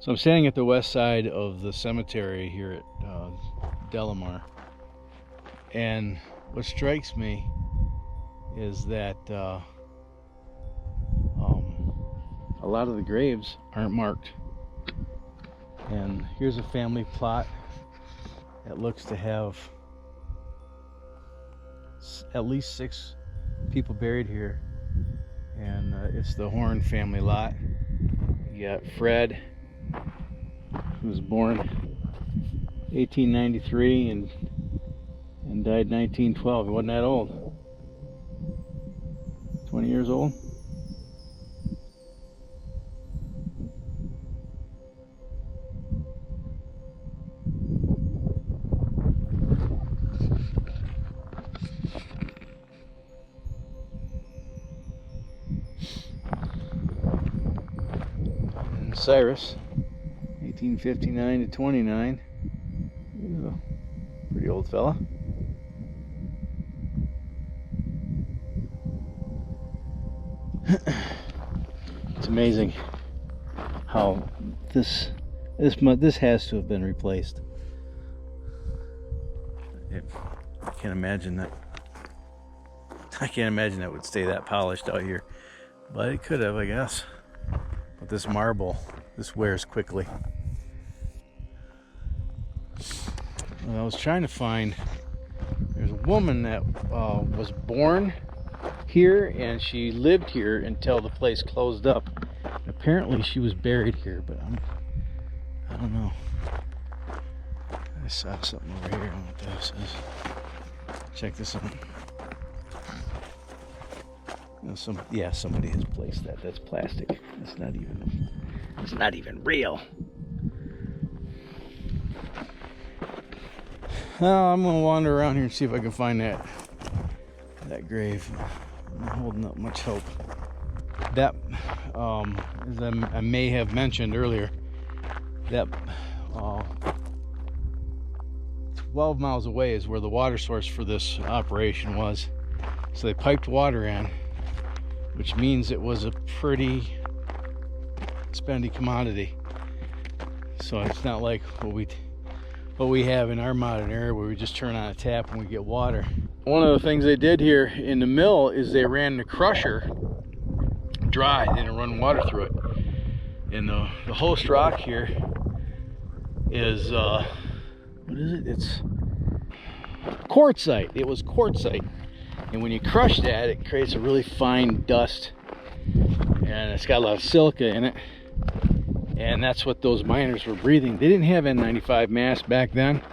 So I'm standing at the west side of the cemetery here at Delamar, and what strikes me is that a lot of the graves aren't marked. And here's a family plot that looks to have at least 6 people buried here, and it's the Horn family lot. You got Fred, who was born 1893 and died 1912. He wasn't that old. 20 years old. And Cyrus, 1859 to 29. He's a pretty old fella. It's amazing how this has to have been replaced. I can't imagine that. I can't imagine that would stay that polished out here, but it could have, I guess. But this marble, this wears quickly. And I was trying to find. There's a woman that was born here, and she lived here until the place closed up. Apparently she was buried here, but I don't know. I saw something over here. I don't know what this is. Check this out. Somebody has placed that. That's plastic. It's not even real. I'm gonna wander around here and see if I can find that grave. I'm not holding up much hope. That, as I may have mentioned earlier, that 12 miles away is where the water source for this operation was. So they piped water in, which means it was a pretty spendy commodity. So it's not like what we have in our modern era where we just turn on a tap and we get water. One of the things they did here in the mill is they ran the crusher dry. They didn't run water through it. And the host rock here is what is it? It's quartzite. It was quartzite. And when you crush that, it creates a really fine dust. And it's got a lot of silica in it. And that's what those miners were breathing. They didn't have N95 masks back then.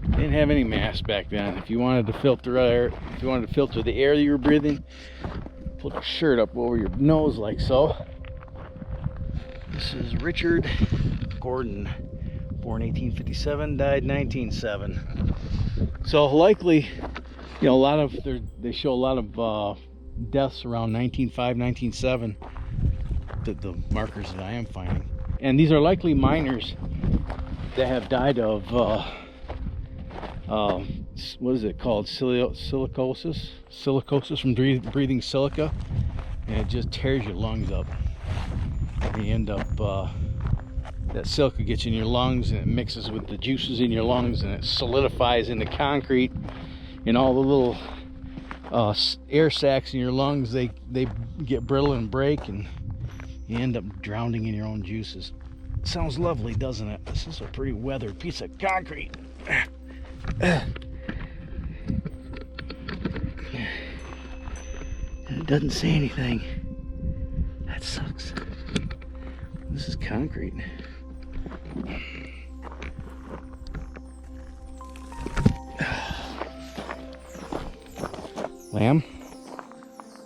They didn't have any masks back then. If you wanted to filter air, if you wanted to filter the air that you were breathing, put your shirt up over your nose like so. This is Richard Gordon, born 1857, died 1907. So likely, a lot of they show a lot of deaths around 1905, 1907. The markers that I am finding. And these are likely miners that have died of, what is it called? Silicosis? Silicosis from breathing silica. And it just tears your lungs up. And you end up, that silica gets in your lungs and it mixes with the juices in your lungs and it solidifies into concrete. And all the little air sacs in your lungs, they get brittle and break, and you end up drowning in your own juices. Sounds lovely, doesn't it? This is a pretty weathered piece of concrete. And it doesn't say anything. That sucks. This is concrete. Lamb?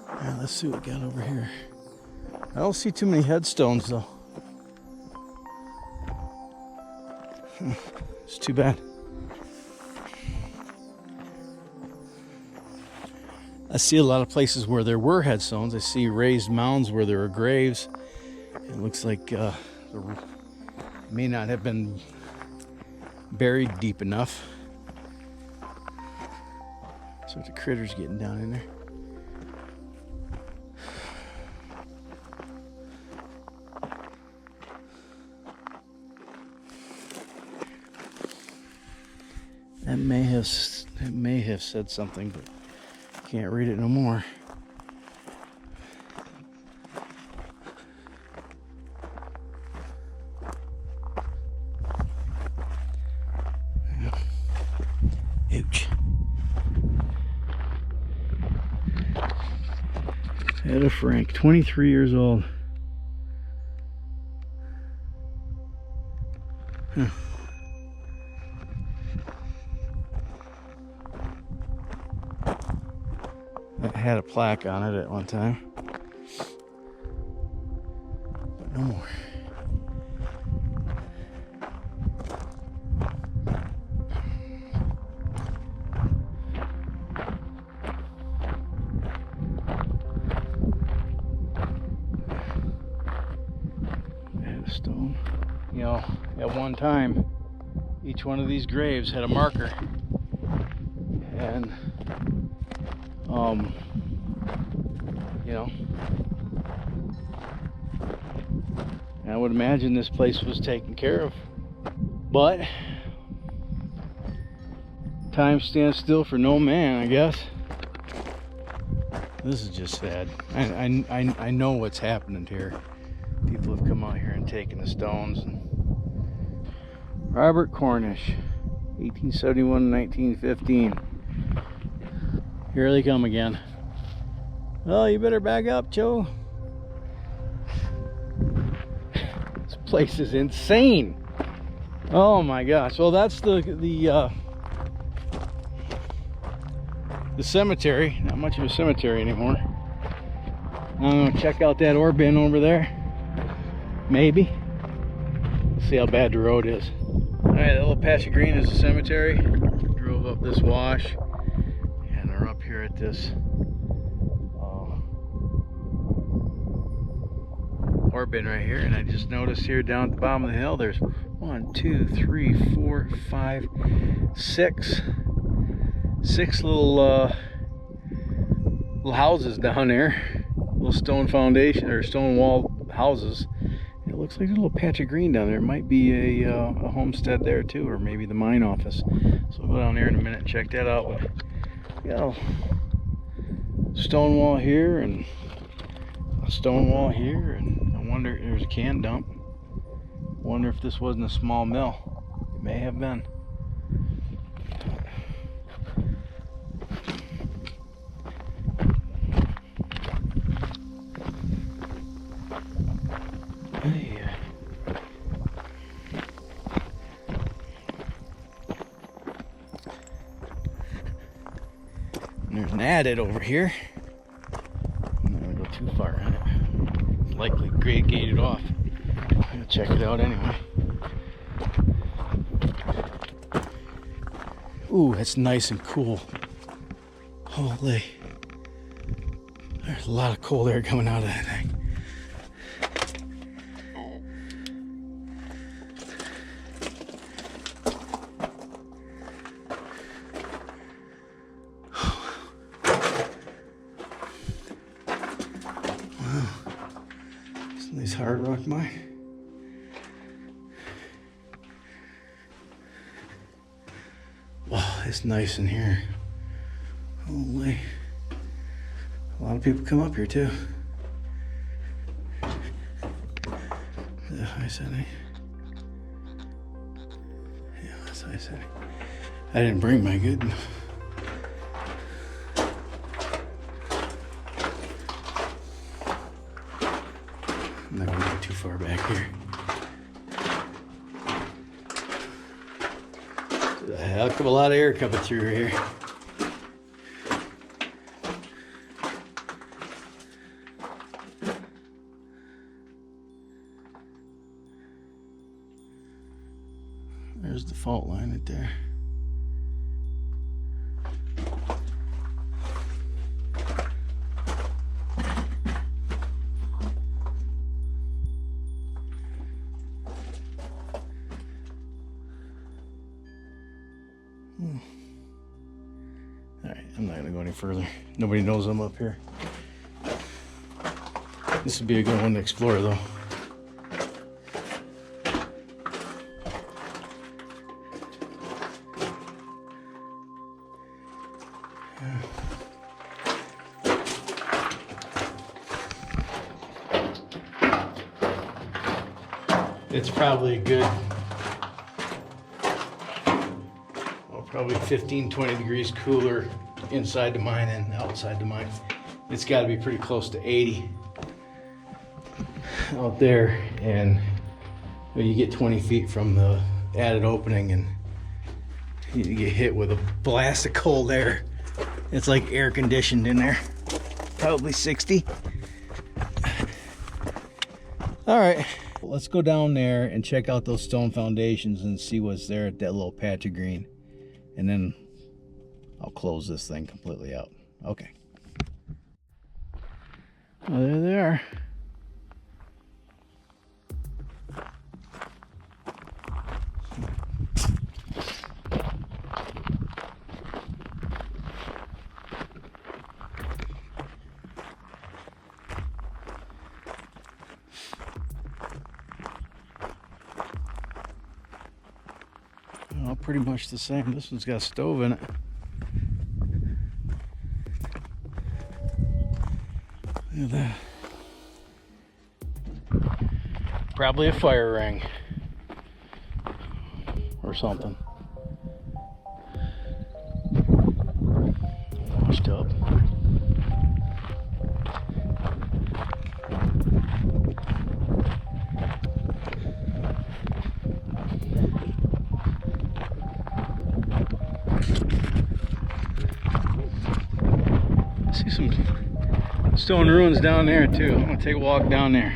Alright, let's see what we got over here. I don't see too many headstones though. It's too bad. I see a lot of places where there were headstones. I see raised mounds where there were graves. It looks like they may not have been buried deep enough. So the critters getting down in there. It may have said something, but can't read it no more. Ouch. Etta Frank, 23 years old. Huh. It had a plaque on it at one time, but no more. Stone. You know, at one time, each one of these graves had a marker, and you know, I would imagine this place was taken care of, but time stands still for no man, I guess. This is just sad. I know what's happening here. People have come out here and taken the stones. Robert Cornish, 1871 1915. Here they come again. Well, you better back up, Joe. This place is insane. Oh my gosh. Well, that's the cemetery. Not much of a cemetery anymore. I'm gonna check out that ore bin over there. Maybe. See how bad the road is. Alright, that little patch of green is the cemetery. Drove up this wash and we're up here at this ore bin right here, and I just noticed here down at the bottom of the hill there's 1, 2, 3, 4, 5, 6 little houses down there. Little stone foundation or stone wall houses. It looks like a little patch of green down there. It might be a homestead there too, or maybe the mine office. So we'll go down there in a minute and check that out. But, you know, stone wall here and a stone wall here, and I wonder, there's a can dump. I wonder if this wasn't a small mill. It may have been. Hey. There's an adit over here. I'm not gonna go too far on it. It's likely grade gated off. I'm gonna check it out anyway. Ooh, it's nice and cool. Holy. There's a lot of cold air coming out of that thing. Nice hard rock mine. Wow, it's nice in here. Holy. A lot of people come up here too. The high setting. Yeah, that's high setting. I didn't bring my good. I'm not gonna get too far back here. There's a heck of a lot of air coming through here. There's the fault line right there. Alright, I'm not going to go any further. Nobody knows I'm up here. This would be a good one to explore though. It's probably a good, probably 15, 20 degrees cooler inside the mine than outside the mine. It's got to be pretty close to 80 out there, and you get 20 feet from the adit opening and you get hit with a blast of cold air. It's like air conditioned in there. Probably 60. All right, let's go down there and check out those stone foundations and see what's there at that little patch of green. And then I'll close this thing completely out. Okay. Well, there they are. All pretty much the same. This one's got a stove in it. Look at that. Probably a fire ring or something. Washed up. See some stone ruins down there too. I'm gonna take a walk down there.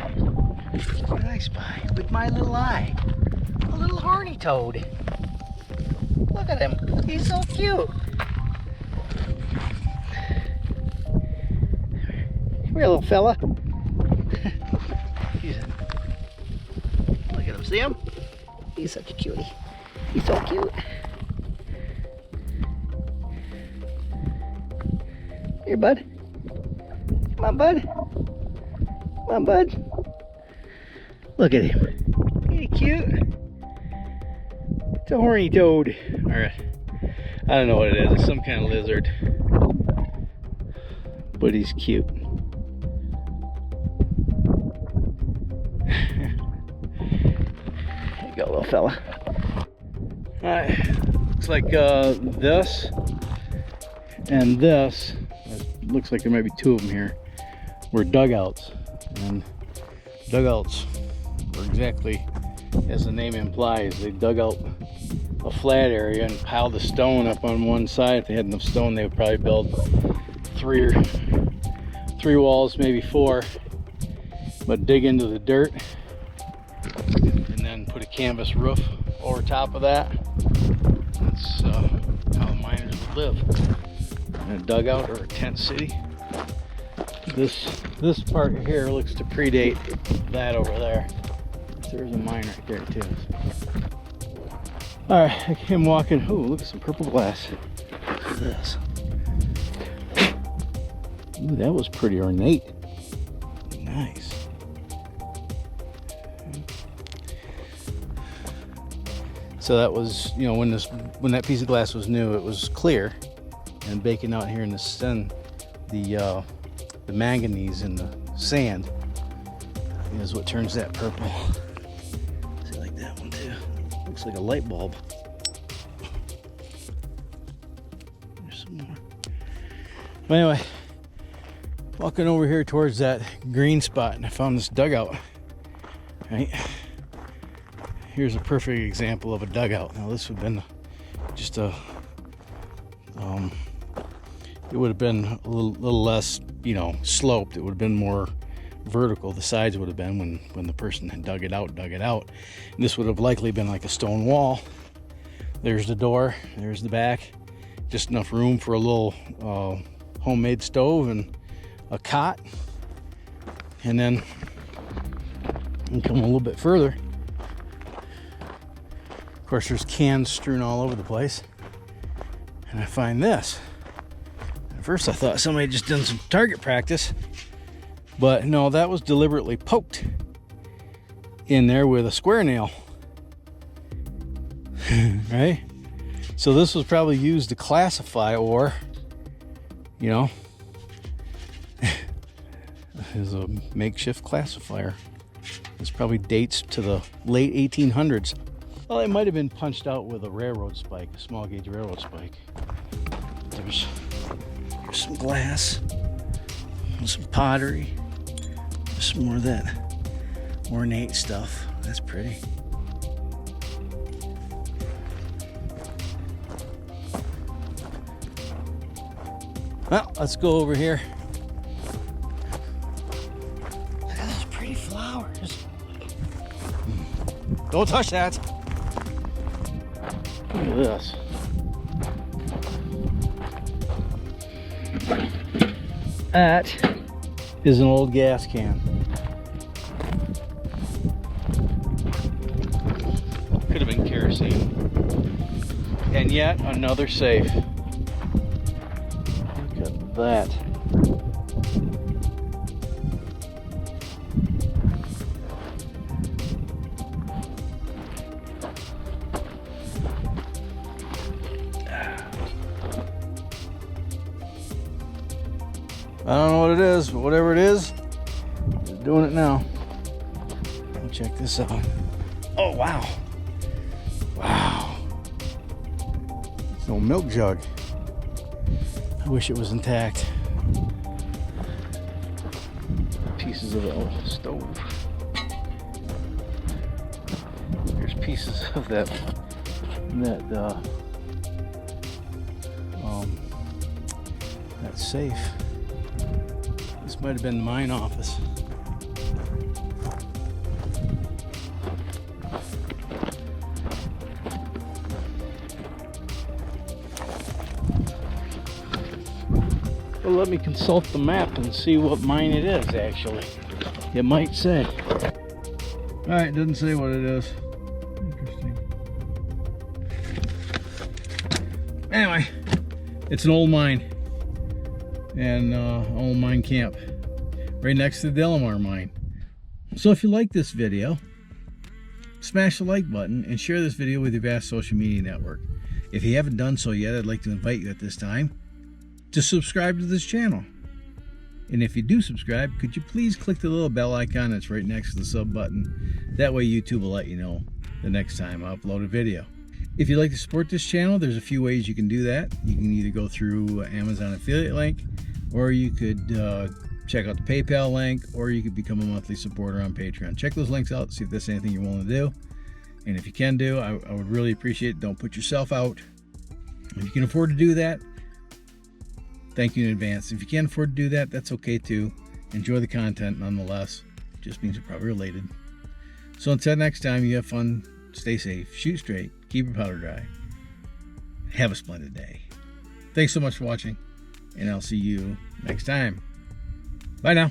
What did I spy with my little eye? A little horny toad. Look at him. He's so cute. Come here, little fella. Look at him. See him? He's such a cutie. He's so cute. Here, bud. Come on, bud. Come on, bud. Look at him. Ain't he cute? It's a horny toad. Alright. I don't know what it is. It's some kind of lizard. But he's cute. There you go, little fella. Alright. Looks like this and this. It looks like there might be two of them here. Were dugouts. And dugouts were exactly as the name implies. They dug out a flat area and piled the stone up on one side. If they had enough stone, they would probably build three walls, maybe four, but dig into the dirt and then put a canvas roof over top of that. That's how the miners would live, in a dugout or a tent city. This part here looks to predate that over there. There's a mine right there too. All right, I came walking. Oh, look at some purple glass. Look at this. Ooh, that was pretty ornate. Nice. So that was, you know, when that piece of glass was new, it was clear, and baking out here in the sun, the manganese in the sand is what turns that purple. See, like that one too. Looks like a light bulb. There's some more. But anyway, walking over here towards that green spot, and I found this dugout. Right? Here's a perfect example of a dugout. Now this would have been just a, it would have been a little less, you know, sloped. It would have been more vertical. The sides would have been when the person had dug it out. And this would have likely been like a stone wall. There's the door, there's the back, just enough room for a little homemade stove and a cot. And then you come a little bit further. Of course, there's cans strewn all over the place. And I find this. At first I thought somebody just done some target practice, but no, that was deliberately poked in there with a square nail. Right? So this was probably used to classify ore, you know, as a makeshift classifier. This probably dates to the late 1800s. Well, it might have been punched out with a railroad spike, a small gauge railroad spike. There's some glass, some pottery, some more of that ornate stuff. That's pretty. Well, let's go over here. Look at those pretty flowers. Don't touch that. Look at this. That is an old gas can. Could have been kerosene. And yet another safe. Look at that. I don't know what it is, but whatever it is, we're doing it now. Check this out. Oh, wow. Wow. It's no milk jug. I wish it was intact. Pieces of the old stove. There's pieces of that safe. This might have been the mine office. Well, let me consult the map and see what mine it is, actually. It might say. Alright, doesn't say what it is. Interesting. Anyway, it's an old mine. And old mine camp. Right next to the Delamar mine. So if you like this video, smash the like button and share this video with your vast social media network. If you haven't done so yet, I'd like to invite you at this time to subscribe to this channel. And if you do subscribe, could you please click the little bell icon that's right next to the sub button. That way YouTube will let you know the next time I upload a video. If you'd like to support this channel, there's a few ways you can do that. You can either go through Amazon affiliate link, or you could check out the PayPal link, or you could become a monthly supporter on Patreon. Check those links out, see if that's anything you're willing to do. And if you can do, I would really appreciate it. Don't put yourself out. If you can afford to do that, thank you in advance. If you can't afford to do that, that's okay too. Enjoy the content nonetheless. Just means you're probably related. So until next time, you have fun, stay safe, shoot straight, keep your powder dry. Have a splendid day. Thanks so much for watching, and I'll see you next time. Bye now.